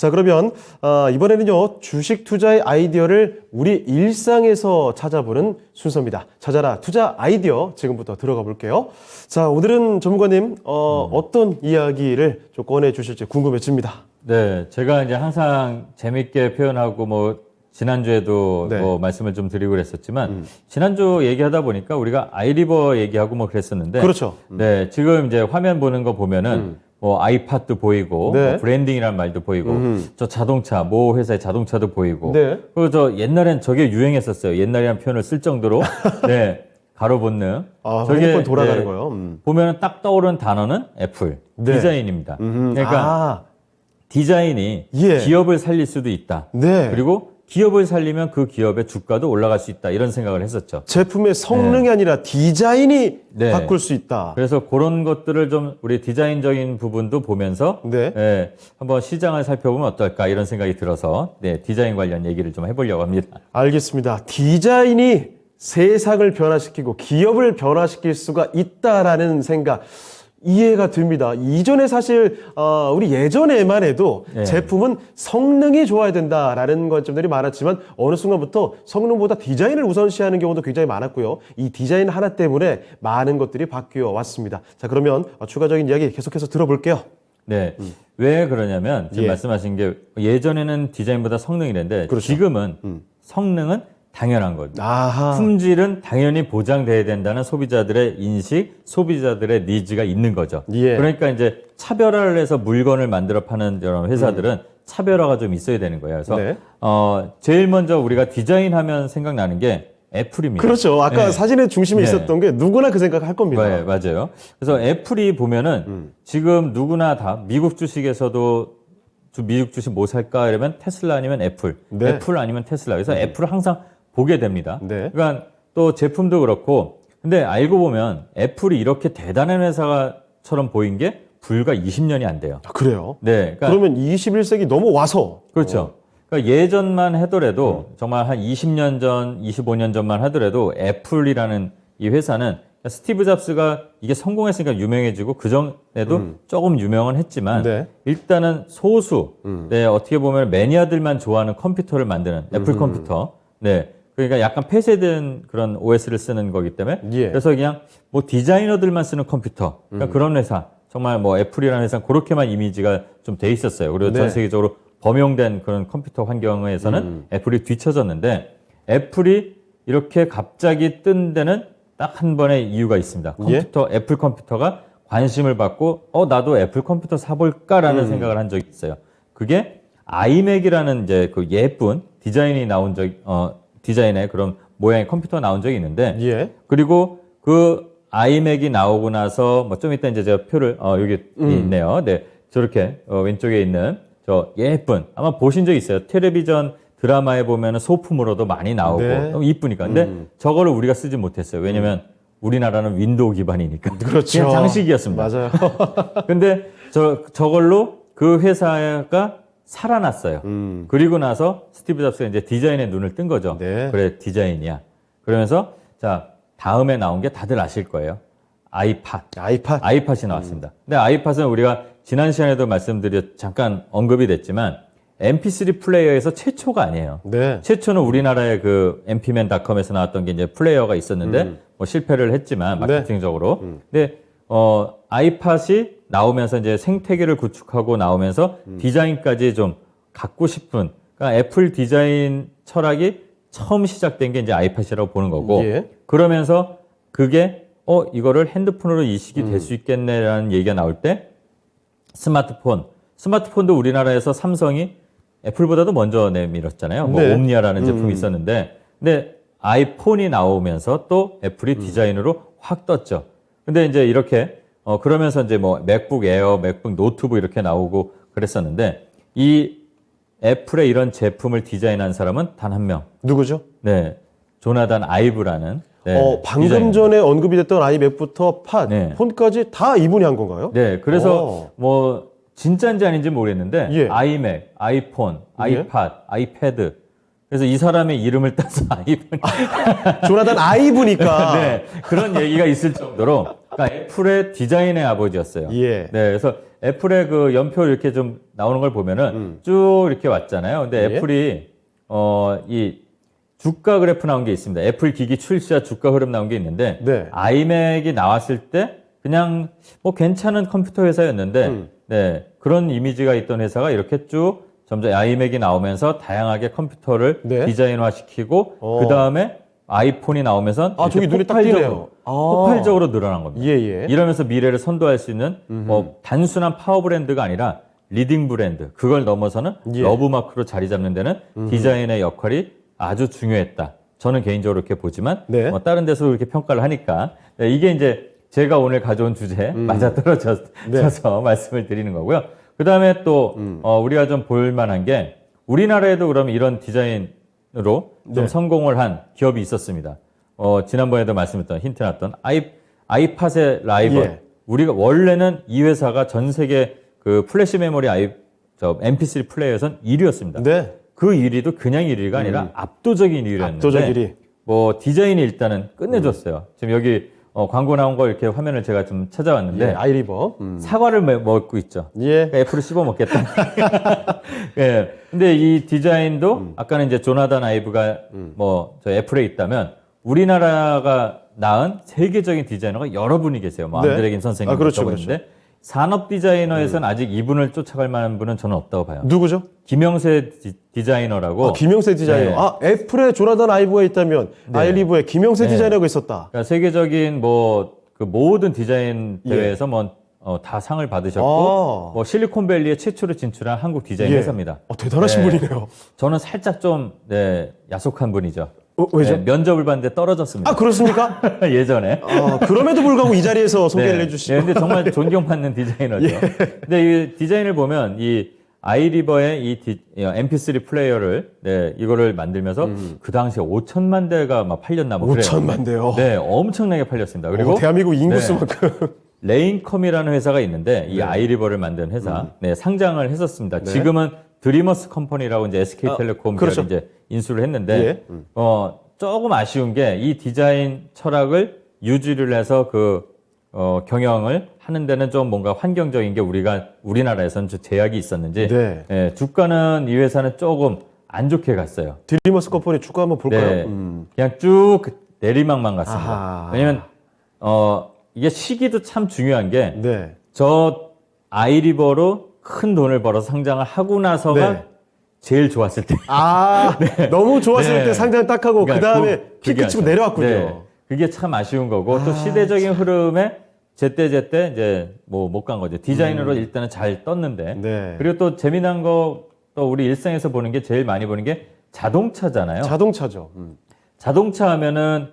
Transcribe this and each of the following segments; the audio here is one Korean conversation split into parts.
자, 그러면 이번에는요, 주식 투자의 아이디어를 우리 일상에서 찾아보는 순서입니다. 찾아라 투자 아이디어 지금부터 들어가 볼게요. 자, 오늘은 전문가님 어떤 이야기를 좀 꺼내 주실지 궁금해집니다. 네, 제가 이제 항상 재밌게 표현하고 뭐 지난주에도 네. 뭐 말씀을 좀 드리고 그랬었지만 지난주 얘기하다 보니까 우리가 아이리버 얘기하고 뭐 그랬었는데 그렇죠. 네, 지금 이제 화면 보는 거 보면은 뭐 아이팟도 보이고 네. 뭐 브랜딩이라는 말도 보이고 저 자동차 모 회사의 자동차도 보이고 네. 그리고 저 옛날엔 저게 유행했었어요. 옛날이란 표현을 쓸 정도로 네, 가로 본능. 핸드폰 돌아가는 거요. 보면은 딱 떠오르는 단어는 애플 네. 디자인입니다. 그러니까 디자인이 예. 기업을 살릴 수도 있다. 네. 그리고 기업을 살리면 그 기업의 주가도 올라갈 수 있다. 이런 생각을 했었죠. 제품의 성능이 아니라 디자인이 네. 바꿀 수 있다. 그래서 그런 것들을 좀 우리 디자인적인 부분도 보면서 네. 한번 시장을 살펴보면 어떨까 이런 생각이 들어서 네, 디자인 관련 얘기를 좀 해보려고 합니다. 알겠습니다. 디자인이 세상을 변화시키고 기업을 변화시킬 수가 있다라는 생각 이해가 됩니다. 이전에 사실 우리 예전에만 해도 네. 제품은 성능이 좋아야 된다라는 관점들이 많았지만 어느 순간부터 성능보다 디자인을 우선시하는 경우도 굉장히 많았고요. 이 디자인 하나 때문에 많은 것들이 바뀌어 왔습니다. 자, 그러면 추가적인 이야기 계속해서 들어볼게요. 네. 왜 그러냐면 지금 예. 말씀하신 게 예전에는 디자인보다 성능이랬는데 그렇죠. 지금은 성능은 당연한 거죠. 아하. 품질은 당연히 보장돼야 된다는 소비자들의 인식, 소비자들의 니즈가 있는 거죠. 예. 그러니까 이제 차별화를 해서 물건을 만들어 파는 이런 회사들은 차별화가 좀 있어야 되는 거예요. 그래서 네. 제일 먼저 우리가 디자인하면 생각나는 게 애플입니다. 그렇죠. 아까 네. 사진의 중심에 네. 있었던 게 누구나 그 생각을 할 겁니다. 네, 맞아요. 그래서 애플이 보면은 지금 누구나 다 미국 주식에서도 미국 주식 뭐 살까 이러면 테슬라 아니면 애플, 네. 애플 아니면 테슬라. 그래서 애플을 항상 보게 됩니다. 네. 그러니까 또 제품도 그렇고, 근데 알고 보면 애플이 이렇게 대단한 회사처럼 보인 게 불과 20년이 안 돼요. 아, 그래요? 네, 그러니까 그러면 21세기 넘어와서 그렇죠. 그러니까 예전만 하더라도 정말 한 20년 전, 25년 전만 하더라도 애플이라는 이 회사는 스티브 잡스가 이게 성공했으니까 유명해지고 그 전에도 조금 유명은 했지만 네. 일단은 소수, 네, 어떻게 보면 매니아들만 좋아하는 컴퓨터를 만드는 애플 컴퓨터, 네, 그러니까 약간 폐쇄된 그런 OS를 쓰는 거기 때문에 예. 그래서 그냥 뭐 디자이너들만 쓰는 컴퓨터, 그러니까 그런 회사, 정말 뭐 애플이라는 회사는 그렇게만 이미지가 좀 돼 있었어요. 그리고 네. 전 세계적으로 범용된 그런 컴퓨터 환경에서는 애플이 뒤처졌는데 애플이 이렇게 갑자기 뜬 데는 딱 한 번의 이유가 있습니다. 컴퓨터, 애플 컴퓨터가 관심을 받고 나도 애플 컴퓨터 사볼까라는 생각을 한 적이 있어요. 그게 아이맥이라는 이제 그 예쁜 디자인이 나온 디자인의 그런 모양의 컴퓨터가 나온 적이 있는데 예. 그리고 그 아이맥이 나오고 나서 뭐 좀 이따 이제 제가 표를 여기 있네요. 네, 저렇게 왼쪽에 있는 저 예쁜 아마 보신 적 있어요. 텔레비전 드라마에 보면은 소품으로도 많이 나오고 네. 너무 이쁘니까. 근데 저거를 우리가 쓰지 못했어요. 왜냐면 우리나라는 윈도우 기반이니까. 그렇죠. 그냥 장식이었습니다. 맞아요. 근데 저걸로 그 회사가 살아났어요. 그리고 나서 스티브 잡스가 이제 디자인에 눈을 뜬 거죠. 네. 그래, 디자인이야. 그러면서 자, 다음에 나온 게 다들 아실 거예요. 아이팟. 아이팟이 나왔습니다. 근데 아이팟은 우리가 지난 시간에도 잠깐 언급이 됐지만 MP3 플레이어에서 최초가 아니에요. 네. 최초는 우리나라의 그 mp-man.com에서 나왔던 게 이제 플레이어가 있었는데 뭐 실패를 했지만 마케팅적으로. 근데 아이팟이 나오면서 이제 생태계를 구축하고 나오면서 디자인까지 좀 갖고 싶은 그러니까 애플 디자인 철학이 처음 시작된 게 이제 아이팟이라고 보는 거고 예. 그러면서 그게 이거를 핸드폰으로 이식이 될 수 있겠네라는 얘기가 나올 때 스마트폰도 우리나라에서 삼성이 애플보다도 먼저 내밀었잖아요. 뭐 네. 옴니아라는 제품이 있었는데 근데 아이폰이 나오면서 또 애플이 디자인으로 확 떴죠. 근데 이제 이렇게 그러면서 이제 뭐 맥북 에어, 맥북 노트북 이렇게 나오고 그랬었는데 이 애플의 이런 제품을 디자인한 사람은 단 한 명. 누구죠? 네. 조나단 아이브라는 방금 디자이너입니다. 전에 언급이 됐던 아이맥부터 팟, 네. 폰까지 다 이분이 한 건가요? 네. 그래서 뭐 진짜인지 아닌지 모르겠는데 예. 아이맥, 아이폰, 예. 아이팟, 아이패드. 그래서 이 사람의 이름을 따서 아이폰. 조나단 아이브니까. 네. 그런 얘기가 있을 정도로 그러니까 애플의 디자인의 아버지였어요. 예. 네. 그래서 애플의 그 연표 이렇게 좀 나오는 걸 보면은 쭉 이렇게 왔잖아요. 근데 예. 애플이 이 주가 그래프 나온 게 있습니다. 애플 기기 출시와 주가 흐름 나온 게 있는데 네. 아이맥이 나왔을 때 그냥 뭐 괜찮은 컴퓨터 회사였는데 네, 그런 이미지가 있던 회사가 이렇게 쭉 점점 아이맥이 나오면서 다양하게 컴퓨터를 네. 디자인화시키고 그 다음에 아이폰이 나오면서 아, 저기 눈에 딱 띄네요. 폭발적으로 늘어난 겁니다. 예, 예. 이러면서 미래를 선도할 수 있는 뭐 단순한 파워 브랜드가 아니라 리딩 브랜드, 그걸 넘어서는 예. 러브마크로 자리 잡는 데는 디자인의 역할이 아주 중요했다. 저는 개인적으로 이렇게 보지만 네. 뭐 다른 데서 그렇게 평가를 하니까 네, 이게 이제 제가 오늘 가져온 주제에 맞아떨어져서 네. 말씀을 드리는 거고요. 그 다음에 또 우리가 좀 볼만한 게 우리나라에도 그러면 이런 디자인으로 좀 네. 성공을 한 기업이 있었습니다. 지난번에도 말씀했던 힌트 났던 아이팟의 라이벌. 예. 우리가 원래는 이 회사가 전 세계 그 플래시 메모리 MP3 플레이어에선 1위였습니다. 네. 그 1위도 그냥 1위가 아니라 압도적인 1위였는데 압도적 1위. 뭐 디자인이 일단은 끝내줬어요. 지금 여기 광고 나온 거 이렇게 화면을 제가 좀 찾아왔는데 예, 아이리버. 사과를 먹고 있죠. 예. 그러니까 애플을 씹어 먹겠다. 예. 근데 이 디자인도 아까는 이제 조나단 아이브가 뭐 저 애플에 있다면 우리나라가 낳은 세계적인 디자이너가 여러분이 계세요. 뭐 네. 안드레 김 선생님 그렇죠, 있는데 산업 디자이너에서는 아직 이분을 쫓아갈 만한 분은 저는 없다고 봐요. 누구죠? 김영세 디자이너라고. 아, 김영세 디자이너. 네. 아, 애플에 조나단 아이브가 있다면 아이리브에 김영세 디자이너가 있었다. 그러니까 세계적인 뭐 그 모든 디자인 대회에서 다 상을 받으셨고 뭐 실리콘밸리에 최초로 진출한 한국 디자인 예. 회사입니다. 대단하신 네. 분이네요. 저는 살짝 좀 야속한 분이죠. 왜죠? 네, 면접을 봤는데 떨어졌습니다. 아, 그렇습니까? 예전에. 그럼에도 불구하고 이 자리에서 소개를 네. 해주시고. 네, 근데 정말 존경받는 디자이너죠. 근데 이 디자인을 보면 이 아이리버의 이 MP3 플레이어를 이거를 만들면서 그 당시에 5천만 대가 막 팔렸나 뭐 그래요. 5천만 대요. 네, 엄청나게 팔렸습니다. 그리고 대한민국 인구수만큼. 레인컴이라는 회사가 있는데 이 아이리버를 만든 회사 상장을 했었습니다. 지금은 드리머스 컴퍼니라고 이제 SK텔레콤 그렇죠. 이제 인수를 했는데 조금 아쉬운 게 이 디자인 철학을 유지를 해서 경영을 하는 데는 좀 뭔가 환경적인 게 우리나라에서는 좀 제약이 있었는지 네. 주가는 이 회사는 조금 안 좋게 갔어요. 드리머스 컴퍼니 주가 한번 볼까요? 네. 그냥 쭉 내리막만 갔습니다. 아하. 왜냐면 이게 시기도 참 중요한 게 네. 저 아이리버로 큰 돈을 벌어서 상장을 하고 나서가 네. 제일 좋았을 때. 너무 좋았을 네. 때 상장 딱 하고 그러니까 그 다음에 그게 피크 치고 아쉬워요. 내려왔군요. 네. 그게 참 아쉬운 거고 또 시대적인 흐름에 제때 이제 뭐 못 간 거죠. 디자인으로 일단은 잘 떴는데 네. 그리고 또 재미난 거 또 우리 일상에서 보는 게 제일 많이 보는 게 자동차잖아요. 자동차죠. 자동차 하면은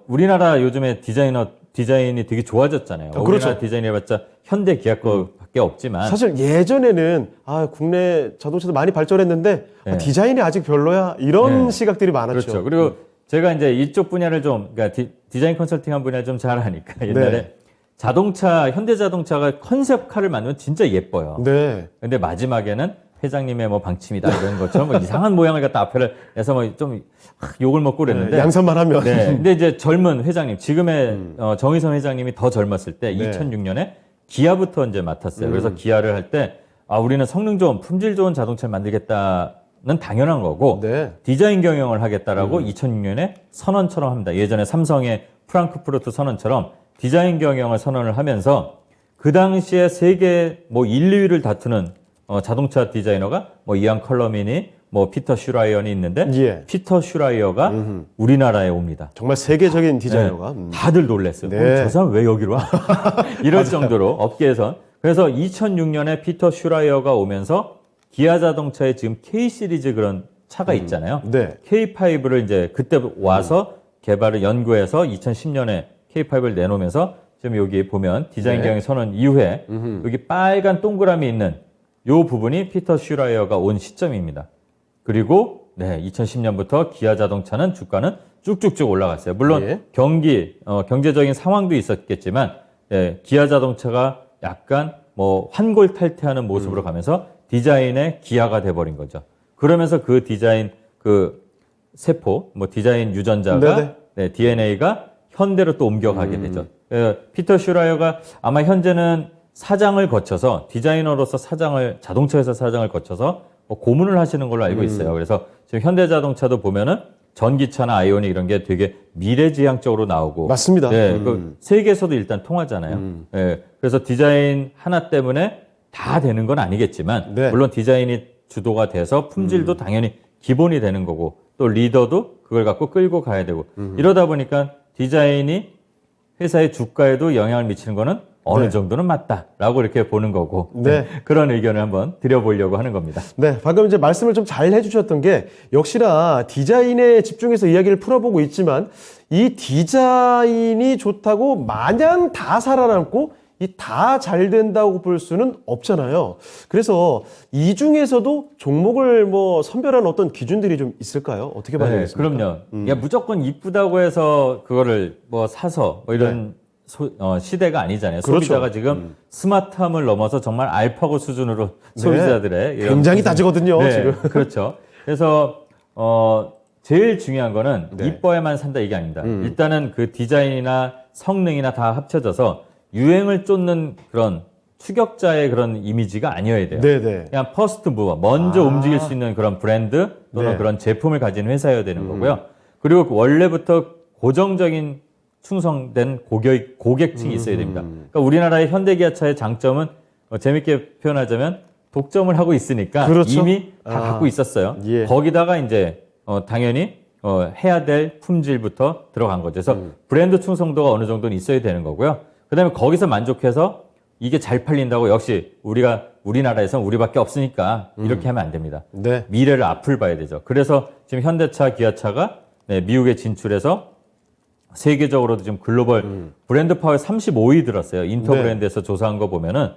우리나라 요즘에 디자인이 되게 좋아졌잖아요. 그렇죠. 우리나라 디자인 해봤자 현대 기아 거밖에 없지만 사실 예전에는 국내 자동차도 많이 발전했는데 디자인이 아직 별로야 이런 시각들이 많았죠. 그렇죠. 그리고 제가 이제 이쪽 분야를 그러니까 디자인 컨설팅한 분야를 좀 잘 아니까 옛날에 현대 자동차가 컨셉카를 만들면 진짜 예뻐요. 네. 근데 마지막에는 회장님의 뭐 방침이다 이런 것처럼 뭐 이상한 모양을 갖다 앞에를 해서 뭐 좀 욕을 먹고 그랬는데 양산만 하면. 근데 이제 젊은 회장님, 지금의 정의선 회장님이 더 젊었을 때 2006년에 기아부터 이제 맡았어요. 그래서 기아를 할 때 우리는 성능 좋은 품질 좋은 자동차를 만들겠다는 당연한 거고 디자인 경영을 하겠다라고 2006년에 선언처럼 합니다. 예전에 삼성의 프랑크푸르트 선언처럼 디자인 경영을 선언을 하면서 그 당시에 세계 뭐 1, 2위를 다투는 자동차 디자이너가 뭐 이안 컬러민이 뭐 피터 슈라이언이 있는데 피터 슈라이어가 우리나라에 옵니다. 정말 세계적인 디자이너가. 다들 놀랐어요. 저 사람 왜 여기로 와? 이럴 정도로 업계에선. 그래서 2006년에 피터 슈라이어가 오면서 기아 자동차에 지금 K 시리즈 그런 차가 있잖아요. K5를 이제 그때 와서 개발을 연구해서 2010년에 K5를 내놓으면서 지금 여기 보면 디자인 경영 선언 이후에 여기 빨간 동그라미 있는 요 부분이 피터 슈라이어가 온 시점입니다. 그리고 2010년부터 기아 자동차는 주가는 쭉쭉쭉 올라갔어요. 물론 경제적인 상황도 있었겠지만 기아 자동차가 약간 뭐 환골탈퇴하는 모습으로 가면서 디자인의 기아가 돼버린 거죠. 그러면서 그 디자인 세포 디자인 유전자가 DNA가 현대로 또 옮겨가게 되죠. 피터 슈라이어가 아마 현재는 사장을 거쳐서 디자이너로서 자동차 회사 사장을 거쳐서 뭐 고문을 하시는 걸로 알고 있어요. 그래서 지금 현대자동차도 보면은 전기차나 아이오닉 이런 게 되게 미래지향적으로 나오고 맞습니다. 네, 그 세계에서도 일단 통하잖아요. 네, 그래서 디자인 하나 때문에 다 되는 건 아니겠지만 네. 물론 디자인이 주도가 돼서 품질도 당연히 기본이 되는 거고 또 리더도 그걸 갖고 끌고 가야 되고 이러다 보니까 디자인이 회사의 주가에도 영향을 미치는 거는 어느 네. 정도는 맞다라고 이렇게 보는 거고 네. 그런 의견을 한번 드려보려고 하는 겁니다. 네, 방금 이제 말씀을 좀 잘 해주셨던 게 역시나 디자인에 집중해서 이야기를 풀어보고 있지만 이 디자인이 좋다고 마냥 다 살아남고 이 다 잘 된다고 볼 수는 없잖아요. 그래서 이 중에서도 종목을 뭐 선별하는 어떤 기준들이 좀 있을까요? 어떻게 봐야 되겠습니까? 그럼요. 야, 무조건 이쁘다고 해서 그거를 뭐 사서 뭐 이런 시대가 아니잖아요. 그렇죠. 소비자가 지금 스마트함을 넘어서 정말 알파고 수준으로 소비자들의 이런 굉장히 따지거든요, 네, 지금. 그렇죠. 그래서 제일 중요한 거는 네. 이뻐야만 산다 이게 아닙니다. 일단은 그 디자인이나 성능이나 다 합쳐져서 유행을 쫓는 그런 추격자의 그런 이미지가 아니어야 돼요. 네네. 그냥 퍼스트 무버, 먼저 움직일 수 있는 그런 브랜드 또는 네. 그런 제품을 가진 회사여야 되는 거고요. 그리고 원래부터 고정적인 충성된 고객층이 있어야 됩니다. 그러니까 우리나라의 현대기아차의 장점은 재밌게 표현하자면 독점을 하고 있으니까 그렇죠. 이미 다 갖고 있었어요. 예. 거기다가 이제 당연히 해야 될 품질부터 들어간 거죠. 그래서 브랜드 충성도가 어느 정도는 있어야 되는 거고요. 그다음에 거기서 만족해서 이게 잘 팔린다고 역시 우리나라에서는 우리밖에 없으니까 이렇게 하면 안 됩니다. 네. 미래를 앞을 봐야 되죠. 그래서 지금 현대차, 기아차가 미국에 진출해서 세계적으로도 지금 글로벌 브랜드 파워에 35위 들었어요. 인터브랜드에서 조사한 거 보면은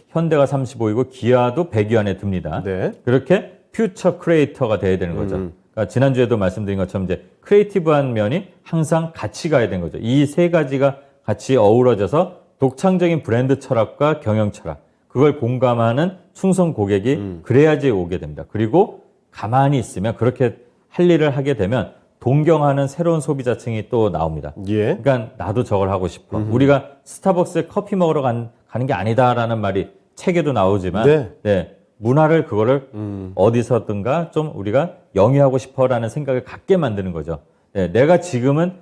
현대가 35위고 기아도 100위 안에 듭니다. 네. 그렇게 퓨처 크리에이터가 돼야 되는 거죠. 그러니까 지난주에도 말씀드린 것처럼 이제 크리에이티브한 면이 항상 같이 가야 되는 거죠. 이 세 가지가 같이 어우러져서 독창적인 브랜드 철학과 경영 철학, 그걸 공감하는 충성 고객이 그래야지 오게 됩니다. 그리고 가만히 있으면 그렇게 할 일을 하게 되면 동경하는 새로운 소비자층이 또 나옵니다. 예. 그러니까 나도 저걸 하고 싶어. 우리가 스타벅스에 커피 먹으러 가는 게 아니다라는 말이 책에도 나오지만 네. 문화를 그거를 어디서든가 좀 우리가 영위하고 싶어라는 생각을 갖게 만드는 거죠. 네, 내가 지금은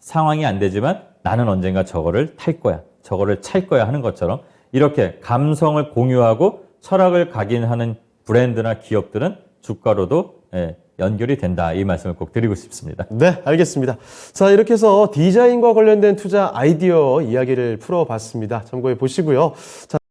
상황이 안 되지만 나는 언젠가 저거를 탈 거야. 저거를 찰 거야 하는 것처럼 이렇게 감성을 공유하고 철학을 각인하는 브랜드나 기업들은 주가로도 연결이 된다. 이 말씀을 꼭 드리고 싶습니다. 네, 알겠습니다. 자, 이렇게 해서 디자인과 관련된 투자 아이디어 이야기를 풀어봤습니다. 참고해 보시고요. 자,